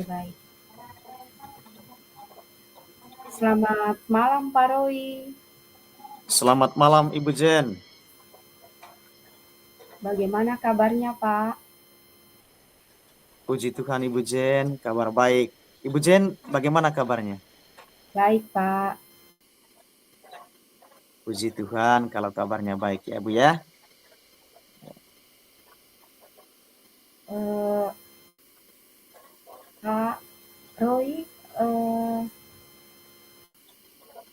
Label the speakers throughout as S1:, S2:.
S1: Baik. Selamat malam Pak Roy.
S2: Selamat malam Ibu Jen.
S1: Bagaimana kabarnya Pak?
S2: Puji Tuhan Ibu Jen, kabar baik. Ibu Jen, bagaimana kabarnya?
S1: Baik Pak.
S2: Puji Tuhan kalau kabarnya baik ya Bu ya.
S1: Eh, Pak Roy,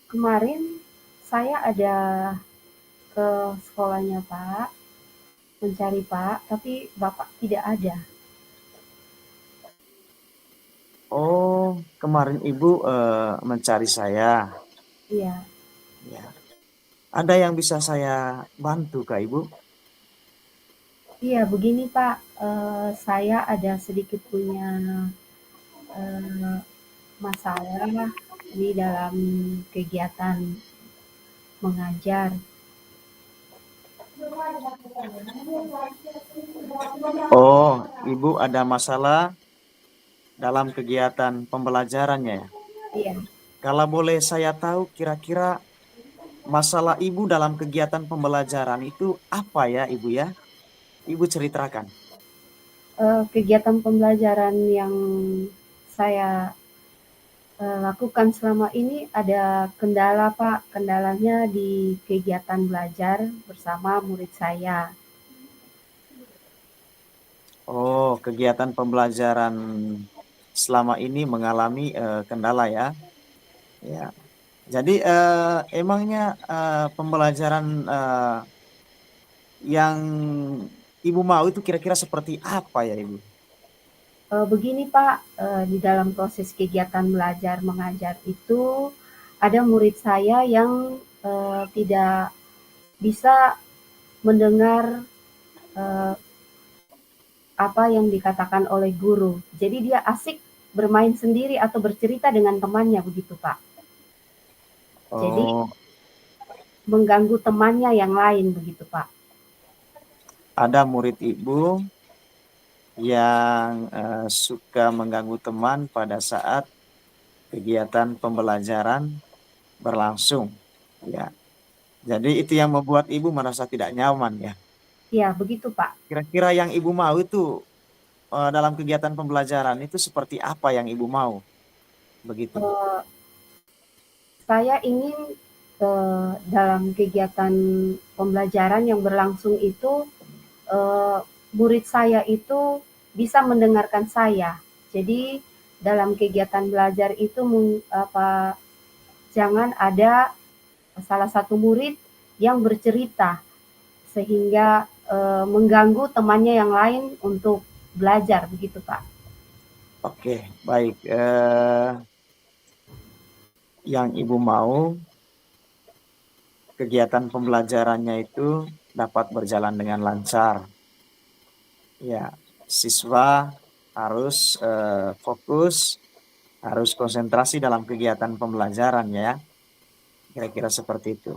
S1: kemarin saya ada ke sekolahnya Pak, mencari Pak, tapi Bapak tidak ada.
S2: Oh, kemarin Ibu mencari saya.
S1: Iya,
S2: Ya. Ada yang bisa saya bantu Kak Ibu?
S1: iya begini Pak, saya ada sedikit punya eh, masalah di dalam kegiatan mengajar.
S2: Oh, Ibu ada masalah dalam kegiatan pembelajarannya ya.
S1: Iya.
S2: Kalau boleh saya tahu kira-kira masalah Ibu dalam kegiatan pembelajaran itu apa ya Ibu ya? Ibu ceritakan.
S1: Kegiatan pembelajaran yang saya lakukan selama ini ada kendala, Pak. Kendalanya di kegiatan belajar bersama murid saya.
S2: Oh, kegiatan pembelajaran selama ini mengalami kendala ya. Ya. Jadi emangnya pembelajaran yang Ibu mau itu kira-kira seperti apa ya Ibu?
S1: Begini, Pak, di dalam proses kegiatan belajar mengajar itu ada murid saya yang tidak bisa mendengar eh, apa yang dikatakan oleh guru. Jadi dia asik bermain sendiri atau bercerita dengan temannya begitu, Pak. Jadi
S2: Oh,
S1: mengganggu temannya yang lain begitu, Pak.
S2: ada murid Ibu yang suka mengganggu teman pada saat kegiatan pembelajaran berlangsung. Ya. Jadi itu yang membuat Ibu merasa tidak nyaman ya.
S1: Iya, begitu, Pak.
S2: Kira-kira yang Ibu mau itu dalam kegiatan pembelajaran itu seperti apa yang Ibu mau? Begitu.
S1: Eh, saya ingin dalam kegiatan pembelajaran yang berlangsung itu eh, murid saya itu bisa mendengarkan saya. Jadi dalam kegiatan belajar itu jangan ada salah satu murid yang bercerita sehingga mengganggu temannya yang lain untuk belajar begitu, Pak.
S2: Oke, baik. Yang Ibu mau kegiatan pembelajarannya itu dapat berjalan dengan lancar. Ya, siswa harus fokus, harus konsentrasi dalam kegiatan pembelajaran ya. Kira-kira seperti itu.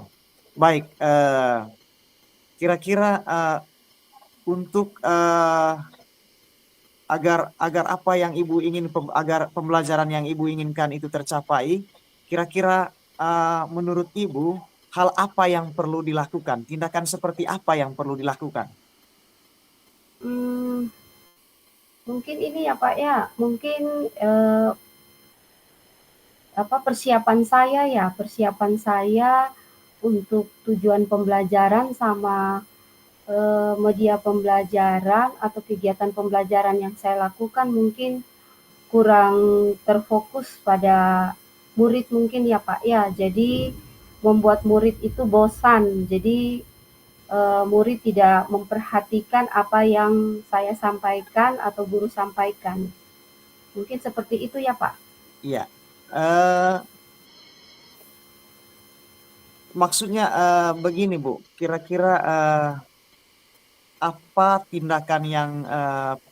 S2: Baik, kira-kira untuk agar apa yang Ibu ingin agar pembelajaran yang Ibu inginkan itu tercapai, kira-kira menurut Ibu hal apa yang perlu dilakukan? Tindakan seperti apa yang perlu dilakukan?
S1: Hmm, mungkin ini ya Pak ya, mungkin persiapan saya untuk tujuan pembelajaran sama media pembelajaran atau kegiatan pembelajaran yang saya lakukan mungkin kurang terfokus pada murid mungkin ya Pak ya. Jadi membuat murid itu bosan. Jadi murid tidak memperhatikan apa yang saya sampaikan atau guru sampaikan. Mungkin seperti itu ya Pak.
S2: Iya. Eh, Maksudnya begini Bu, kira-kira apa tindakan yang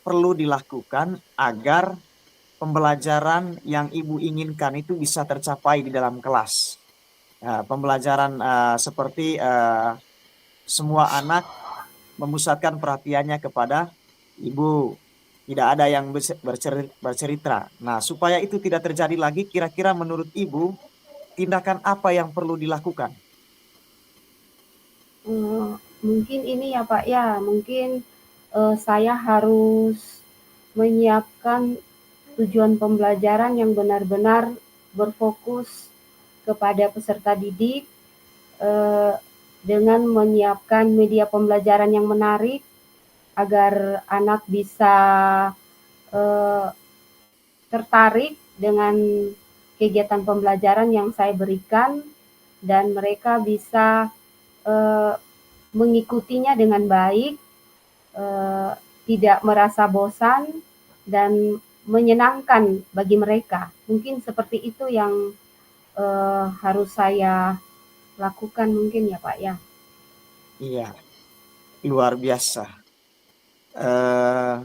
S2: perlu dilakukan agar pembelajaran yang Ibu inginkan itu bisa tercapai di dalam kelas? Pembelajaran seperti semua anak memusatkan perhatiannya kepada Ibu. tidak ada yang bercerita. Nah, supaya itu tidak terjadi lagi, kira-kira menurut Ibu, tindakan apa yang perlu dilakukan?
S1: Mungkin ini ya Pak ya, mungkin saya harus menyiapkan tujuan pembelajaran yang benar-benar berfokus kepada peserta didik, eh, dengan menyiapkan media pembelajaran yang menarik agar anak bisa eh, tertarik dengan kegiatan pembelajaran yang saya berikan dan mereka bisa eh, mengikutinya dengan baik, eh, tidak merasa bosan dan menyenangkan bagi mereka. Mungkin seperti itu yang harus saya lakukan mungkin ya Pak ya.
S2: Iya, luar biasa. Eh,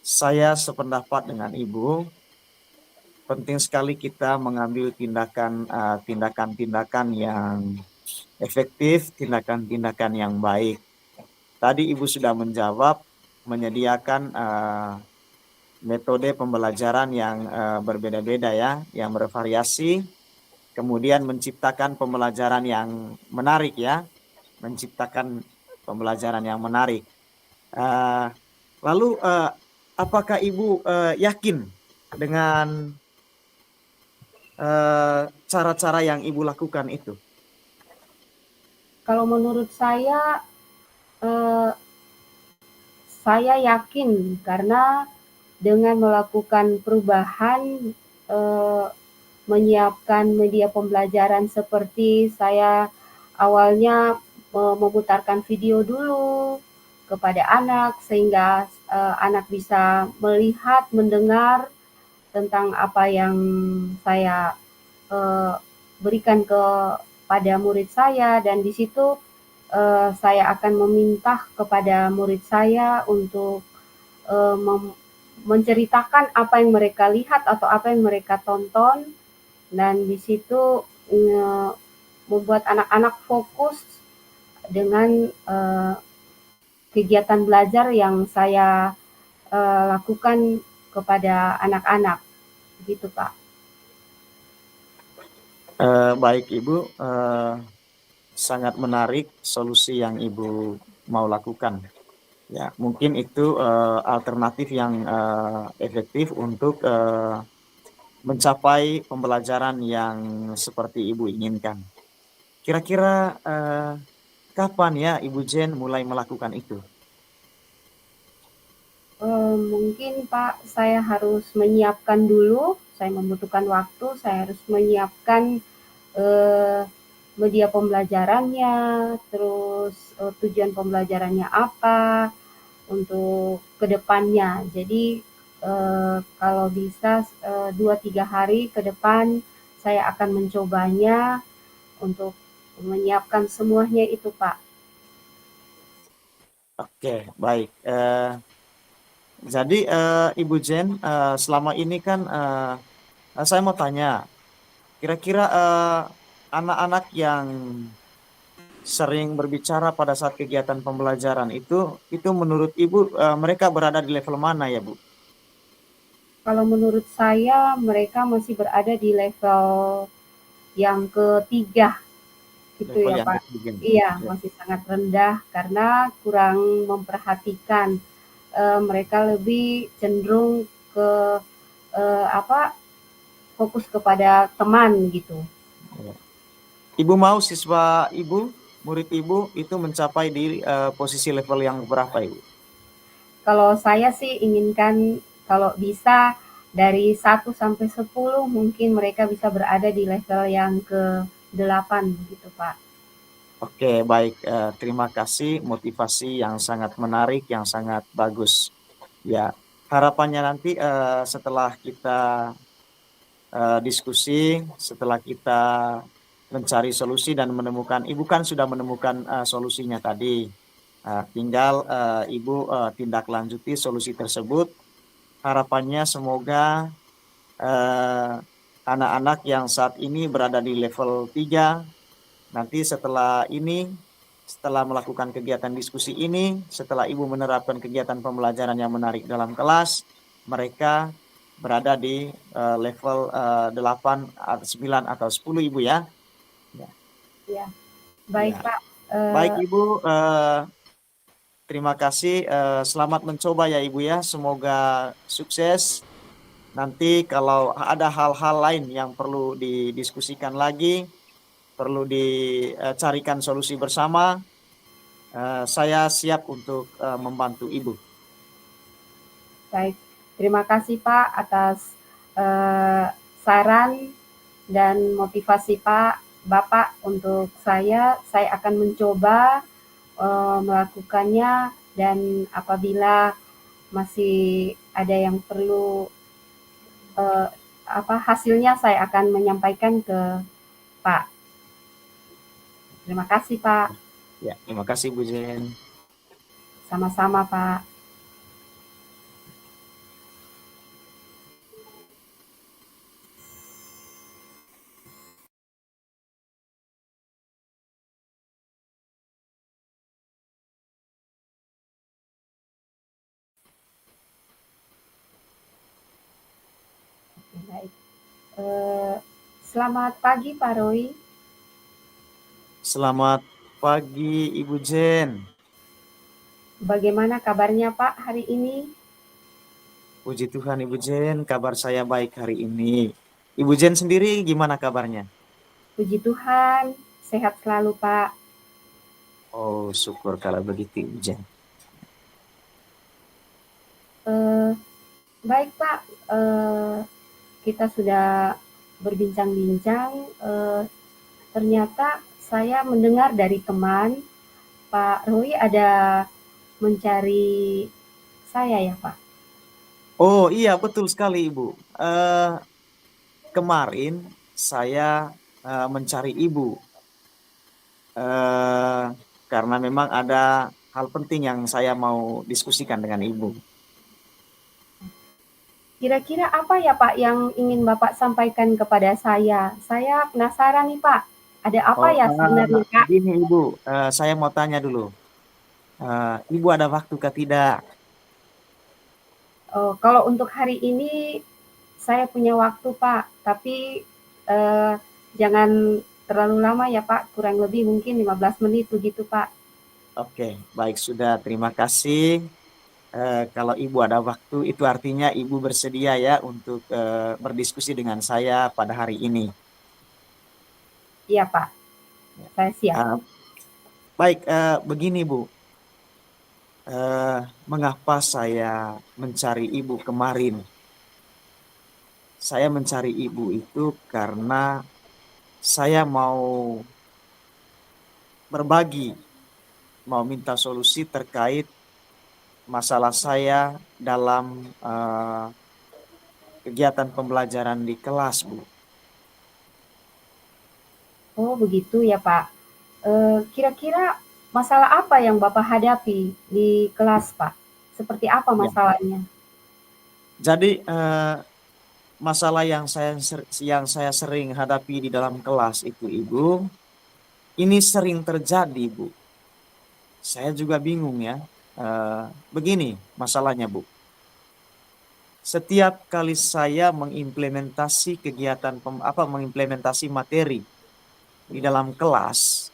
S2: saya sependapat dengan Ibu. Penting sekali kita mengambil tindakan-tindakan yang efektif, tindakan-tindakan yang baik. Tadi Ibu sudah menjawab, menyediakan metode pembelajaran yang berbeda-beda ya, yang bervariasi, kemudian menciptakan pembelajaran yang menarik ya, menciptakan pembelajaran yang menarik. Lalu apakah Ibu yakin dengan cara-cara yang Ibu lakukan itu?
S1: Kalau menurut eh, saya yakin karena dengan melakukan perubahan, eh, menyiapkan media pembelajaran seperti saya awalnya memutarkan video dulu kepada anak sehingga anak bisa melihat, mendengar tentang apa yang saya eh, berikan kepada murid saya dan di situ saya akan meminta kepada murid saya untuk eh, menceritakan apa yang mereka lihat atau apa yang mereka tonton dan di situ membuat anak-anak fokus dengan kegiatan belajar yang saya lakukan kepada anak-anak, gitu Pak.
S2: Baik Ibu, sangat menarik solusi yang Ibu mau lakukan. Ya, mungkin itu alternatif yang efektif untuk mencapai pembelajaran yang seperti Ibu inginkan. Kira-kira kapan ya Ibu Jen mulai melakukan itu?
S1: Mungkin Pak, saya harus menyiapkan dulu, saya membutuhkan waktu, saya harus menyiapkan eh, media pembelajarannya, terus tujuan pembelajarannya apa untuk kedepannya. Jadi kalau bisa 2-3 hari ke depan saya akan mencobanya untuk menyiapkan semuanya itu Pak.
S2: Oke, baik. Jadi Ibu Jen, selama ini kan saya mau tanya, kira-kira anak-anak yang sering berbicara pada saat kegiatan pembelajaran itu menurut Ibu mereka berada di level mana ya Bu?
S1: Kalau menurut saya mereka masih berada di level yang ketiga gitu
S2: Level
S1: ya
S2: yang
S1: Pak.
S2: ketiga.
S1: Iya,
S2: Ya.
S1: masih sangat rendah karena kurang memperhatikan. Mereka lebih cenderung ke apa fokus kepada teman gitu.
S2: Ya. Ibu mau siswa Ibu, murid Ibu itu mencapai di posisi level yang berapa Ibu?
S1: Kalau saya sih inginkan kalau bisa dari 1 sampai 10 mungkin mereka bisa berada di level yang ke-8 gitu Pak.
S2: Oke, baik. Terima kasih motivasi yang sangat menarik, yang sangat bagus. Ya, harapannya nanti setelah kita diskusi, setelah kita mencari solusi dan menemukan, Ibu kan sudah menemukan solusinya tadi. Tinggal Ibu tindak lanjuti solusi tersebut. Harapannya semoga eh, anak-anak yang saat ini berada di level 3, nanti setelah ini Setelah melakukan kegiatan diskusi ini, setelah Ibu menerapkan kegiatan pembelajaran yang menarik dalam kelas, mereka berada di level 8, 9, atau 10, Ibu ya.
S1: Ya, baik
S2: Ya.
S1: Pak.
S2: Baik Ibu, terima kasih. Selamat mencoba ya Ibu ya. Semoga sukses. Nanti kalau ada hal-hal lain yang perlu didiskusikan lagi, perlu dicarikan solusi bersama, saya siap untuk membantu Ibu.
S1: Baik, terima kasih Pak atas saran dan motivasi Bapak untuk saya. Saya akan mencoba melakukannya, dan apabila masih ada yang perlu hasilnya, saya akan menyampaikan ke Pak. Terima kasih Pak.
S2: Ya, terima kasih Bu Jen.
S1: Sama-sama Pak. Baik. Eh, Selamat pagi Pak Roy.
S2: Selamat pagi Ibu Jen.
S1: Bagaimana kabarnya Pak hari ini?
S2: Puji Tuhan Ibu Jen, kabar saya baik hari ini. Ibu Jen sendiri gimana kabarnya?
S1: Puji Tuhan, sehat selalu Pak.
S2: Oh, syukur kalau begitu Ibu Jen.
S1: Eh, Baik Pak, kita sudah berbincang-bincang. Ternyata saya mendengar dari teman, Pak Roy ada mencari saya ya Pak?
S2: Oh iya, betul sekali Ibu. Kemarin saya mencari Ibu eh, karena memang ada hal penting yang saya mau diskusikan dengan Ibu.
S1: Kira-kira apa ya Pak yang ingin Bapak sampaikan kepada saya? Saya penasaran nih Pak, ada apa
S2: Oh,
S1: ya sebenarnya Kak?
S2: begini Ibu, saya mau tanya dulu. Ibu ada waktu kah tidak?
S1: Kalau untuk hari ini saya punya waktu Pak, tapi eh, jangan terlalu lama ya Pak, kurang lebih mungkin 15 menit begitu Pak.
S2: Oke, baik sudah. Terima kasih. Kalau Ibu ada waktu, itu artinya Ibu bersedia ya untuk berdiskusi dengan saya pada hari ini.
S1: Iya Pak, saya siap.
S2: Uh, Baik, begini Bu. Mengapa saya mencari Ibu kemarin? Saya mencari Ibu itu karena saya mau berbagi, mau minta solusi terkait masalah saya dalam kegiatan pembelajaran di kelas, Bu.
S1: Oh begitu ya Pak. Kira-kira masalah apa yang Bapak hadapi di kelas Pak? Seperti apa
S2: Ya.
S1: masalahnya?
S2: Jadi masalah yang saya sering hadapi di dalam kelas itu, Ibu, ini sering terjadi, Bu. Saya juga bingung ya. Begini masalahnya, Bu. Setiap kali saya mengimplementasi materi di dalam kelas,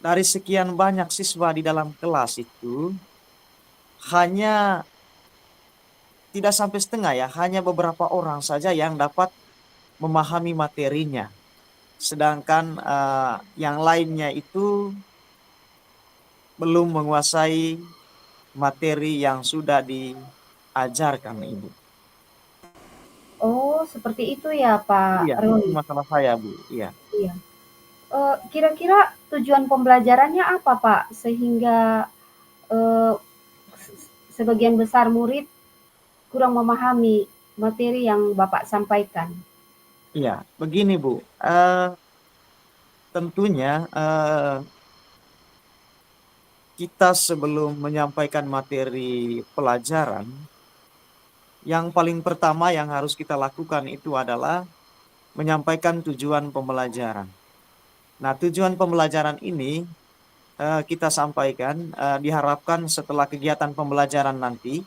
S2: dari sekian banyak siswa di dalam kelas itu hanya tidak sampai setengah ya, hanya beberapa orang saja yang dapat memahami materinya. Sedangkan yang lainnya itu belum menguasai materi yang sudah diajarkan, Ibu.
S1: Oh seperti itu ya Pak
S2: Iya, itu
S1: Roy.
S2: masalah saya, Bu. Iya.
S1: Iya. Kira-kira tujuan pembelajarannya apa Pak? Sehingga eh, sebagian besar murid kurang memahami materi yang Bapak sampaikan.
S2: Iya, begini, Bu. Eh, Tentunya kita sebelum menyampaikan materi pelajaran, yang paling pertama yang harus kita lakukan itu adalah menyampaikan tujuan pembelajaran. Nah, tujuan pembelajaran ini kita sampaikan, diharapkan setelah kegiatan pembelajaran nanti,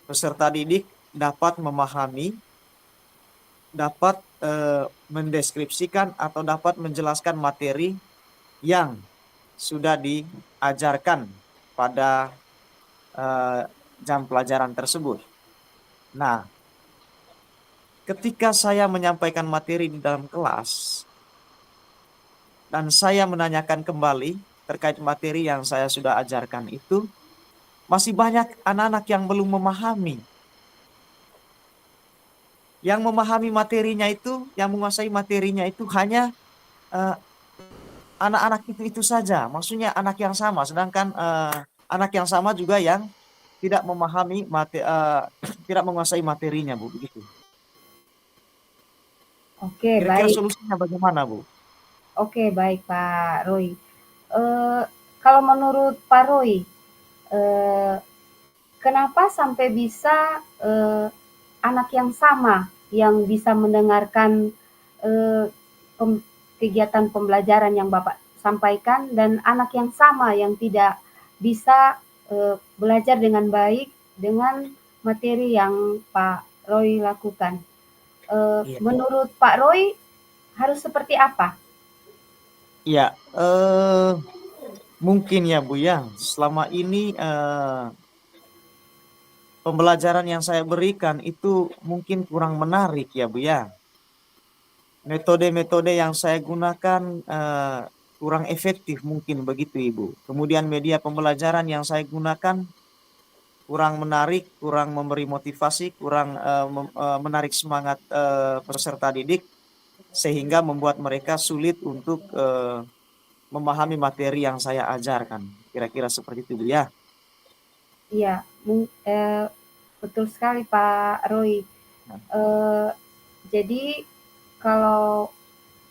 S2: peserta didik dapat memahami, dapat mendeskripsikan atau dapat menjelaskan materi yang sudah diajarkan pada jam pelajaran tersebut. Nah, ketika saya menyampaikan materi di dalam kelas dan saya menanyakan kembali terkait materi yang saya sudah ajarkan itu, masih banyak anak-anak yang belum memahami. Yang memahami materinya itu, yang menguasai materinya itu hanya anak-anak itu saja. Maksudnya anak yang sama, sedangkan anak yang sama juga yang tidak memahami tidak menguasai materinya, Bu, begitu.
S1: Oke,
S2: Kira-kira
S1: baik.
S2: solusinya bagaimana, Bu?
S1: Oke, baik Pak Roy. Eh, Kalau menurut Pak Roy, eh, kenapa sampai bisa anak yang sama yang bisa mendengarkan eh, pem- kegiatan pembelajaran yang Bapak sampaikan dan anak yang sama yang tidak bisa belajar dengan baik dengan materi yang Pak Roy lakukan.
S2: Iya.
S1: Menurut Pak Roy harus seperti apa?
S2: Iya, mungkin ya Bu ya, selama ini pembelajaran yang saya berikan itu mungkin kurang menarik ya Bu ya. Metode-metode yang saya gunakan kurang efektif mungkin begitu Ibu. Kemudian media pembelajaran yang saya gunakan kurang menarik, kurang memberi motivasi, kurang menarik semangat peserta didik, sehingga membuat mereka sulit untuk memahami materi yang saya ajarkan. Kira-kira seperti itu Bu ya.
S1: Iya, betul sekali Pak Roy. Eh, jadi kalau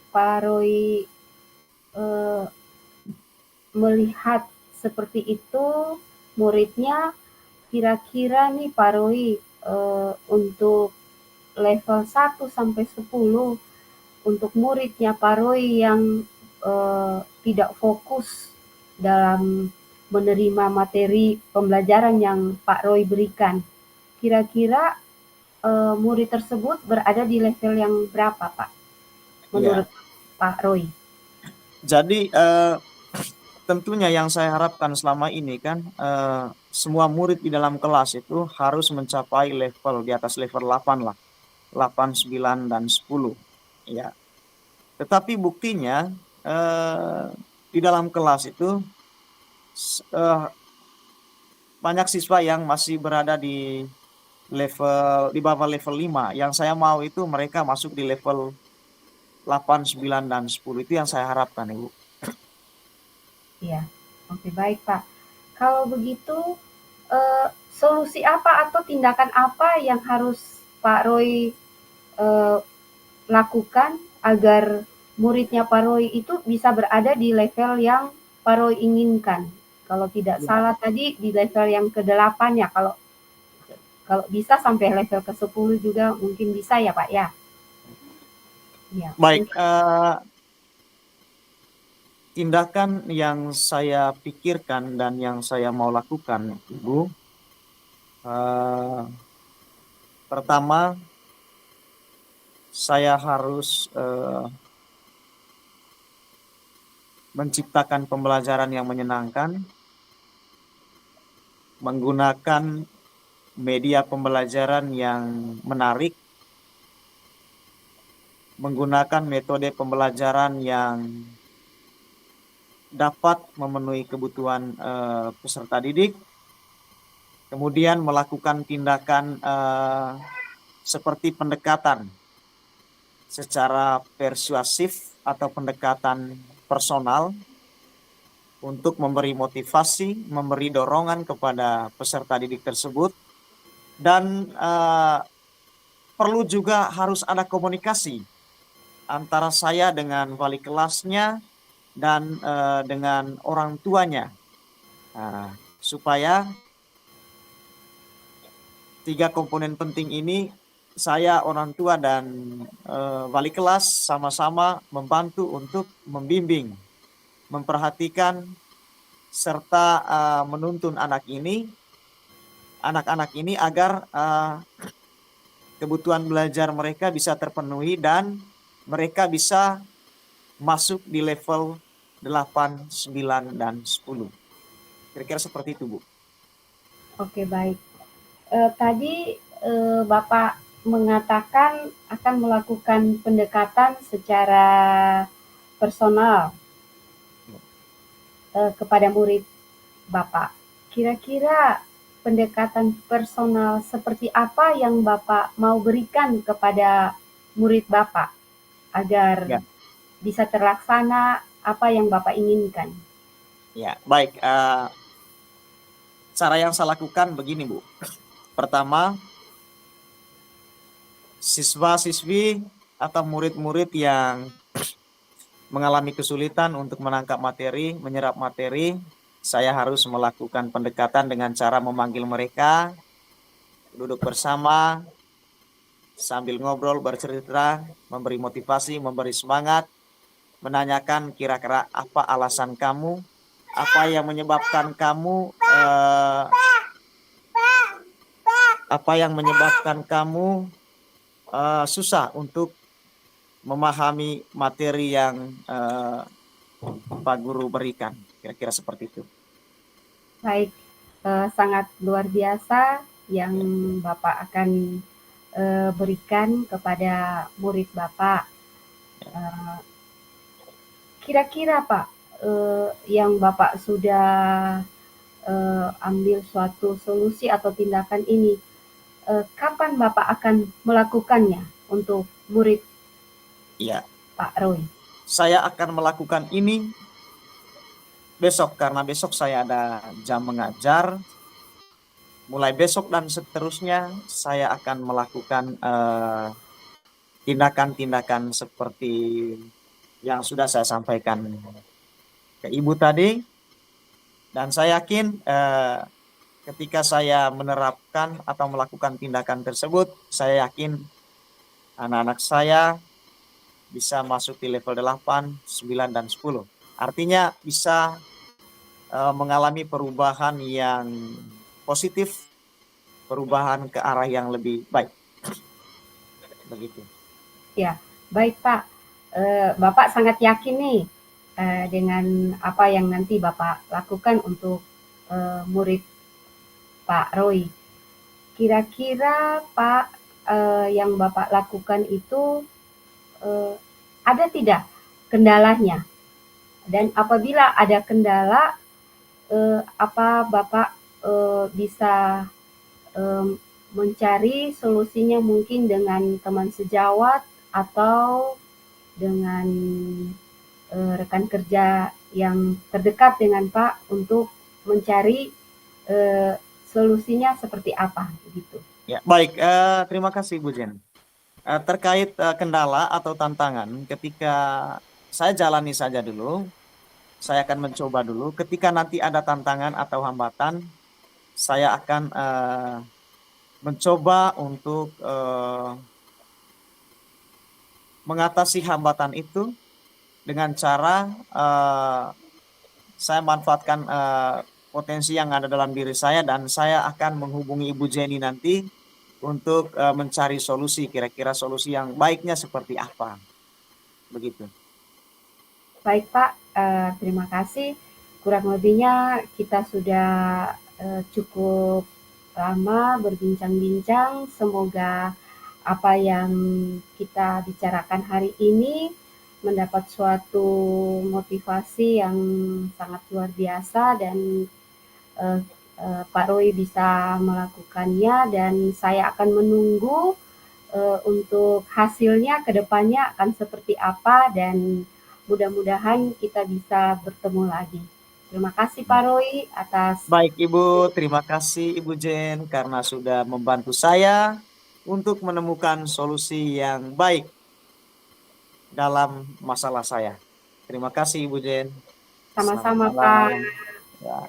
S1: Pak Roy eh, melihat seperti itu, muridnya kira-kira nih Pak Roy untuk level 1 sampai 10 untuk muridnya Pak Roy yang tidak fokus dalam menerima materi pembelajaran yang Pak Roy berikan. Kira-kira murid tersebut berada di level yang berapa, Pak?
S2: Ya,
S1: Menurut Pak Roy?
S2: jadi tentunya yang saya harapkan selama ini kan semua murid di dalam kelas itu harus mencapai level di atas level 8 lah. 8, 9, dan 10. Ya. Tetapi buktinya di dalam kelas itu eh, banyak siswa yang masih berada di bawah level 5. Yang saya mau itu mereka masuk di level 8, 9, dan 10. Itu yang saya harapkan, Ibu.
S1: Iya, oke baik Pak. Kalau begitu, solusi apa atau tindakan apa yang harus Pak Roy eh, lakukan agar muridnya Pak Roy itu bisa berada di level yang Pak Roy inginkan? Kalau tidak
S2: Ya.
S1: salah tadi di level yang ke-8 ya, kalau kalau bisa sampai level ke-10 juga mungkin bisa ya Pak ya? Ya,
S2: Baik,
S1: mungkin
S2: tindakan yang saya pikirkan dan yang saya mau lakukan, Ibu, pertama saya harus menciptakan pembelajaran yang menyenangkan, menggunakan media pembelajaran yang menarik, menggunakan metode pembelajaran yang dapat memenuhi kebutuhan peserta didik, kemudian melakukan tindakan seperti pendekatan secara persuasif atau pendekatan personal untuk memberi motivasi, memberi dorongan kepada peserta didik tersebut, dan perlu juga harus ada komunikasi antara saya dengan wali kelasnya dan dengan orang tuanya, supaya 3 komponen penting ini, saya, orang tua, dan wali kelas sama-sama membantu untuk membimbing, memperhatikan serta menuntun anak-anak ini agar kebutuhan belajar mereka bisa terpenuhi dan mereka bisa masuk di level 8, 9, dan 10. Kira-kira seperti itu, Bu.
S1: Oke, baik. Tadi Bapak mengatakan akan melakukan pendekatan secara personal kepada murid Bapak. Kira-kira pendekatan personal seperti apa yang Bapak mau berikan kepada murid Bapak agar
S2: Ya,
S1: bisa terlaksana apa yang Bapak inginkan?
S2: ya, baik. Cara yang saya lakukan begini, Bu. Pertama, siswa-siswi atau murid-murid yang mengalami kesulitan untuk menangkap materi, menyerap materi, saya harus melakukan pendekatan dengan cara memanggil mereka, duduk bersama, sambil ngobrol, bercerita, memberi motivasi, memberi semangat, menanyakan kira-kira apa alasan kamu, apa yang menyebabkan kamu susah untuk memahami materi yang Pak Guru berikan. Kira-kira seperti itu.
S1: Baik, sangat luar biasa yang Bapak akan berikan kepada murid Bapak. Kira-kira Pak, yang Bapak sudah ambil suatu solusi atau tindakan ini, kapan Bapak akan melakukannya untuk murid
S2: Iya,
S1: Pak Roy?
S2: saya akan melakukan ini besok karena besok saya ada jam mengajar. Mulai besok dan seterusnya saya akan melakukan tindakan-tindakan seperti yang sudah saya sampaikan ke Ibu tadi. Dan saya yakin ketika saya menerapkan atau melakukan tindakan tersebut, saya yakin anak-anak saya bisa masuk di level 8, 9, dan 10. Artinya bisa mengalami perubahan yang positif, perubahan ke arah yang lebih baik. Begitu.
S1: Ya, baik Pak. Bapak sangat yakin nih dengan apa yang nanti Bapak lakukan untuk murid Pak Roy. Kira-kira Pak, yang Bapak lakukan itu ada tidak kendalanya? Dan apabila ada kendala, apa Bapak bisa mencari solusinya mungkin dengan teman sejawat atau dengan rekan kerja yang terdekat dengan Pak untuk mencari solusinya seperti apa gitu.
S2: Ya, baik. Terima kasih Bu Jen. Terkait kendala atau tantangan, ketika saya jalani saja dulu, saya akan mencoba dulu. Ketika nanti ada tantangan atau hambatan, saya akan mencoba untuk mengatasi hambatan itu dengan cara saya manfaatkan potensi yang ada dalam diri saya dan saya akan menghubungi Ibu Jenny nanti untuk mencari solusi, kira-kira solusi yang baiknya seperti apa. Begitu.
S1: Baik Pak, terima kasih. Kurang lebihnya kita sudah cukup lama berbincang-bincang. Semoga apa yang kita bicarakan hari ini mendapat suatu motivasi yang sangat luar biasa dan Pak Roy bisa melakukannya dan saya akan menunggu untuk hasilnya ke depannya akan seperti apa dan mudah-mudahan kita bisa bertemu lagi. Terima kasih Pak Roy atas
S2: Baik Ibu, terima kasih Ibu Jen karena sudah membantu saya untuk menemukan solusi yang baik dalam masalah saya. Terima kasih Ibu Jen. Selamat
S1: sama-sama Pak.
S2: malam. Ya.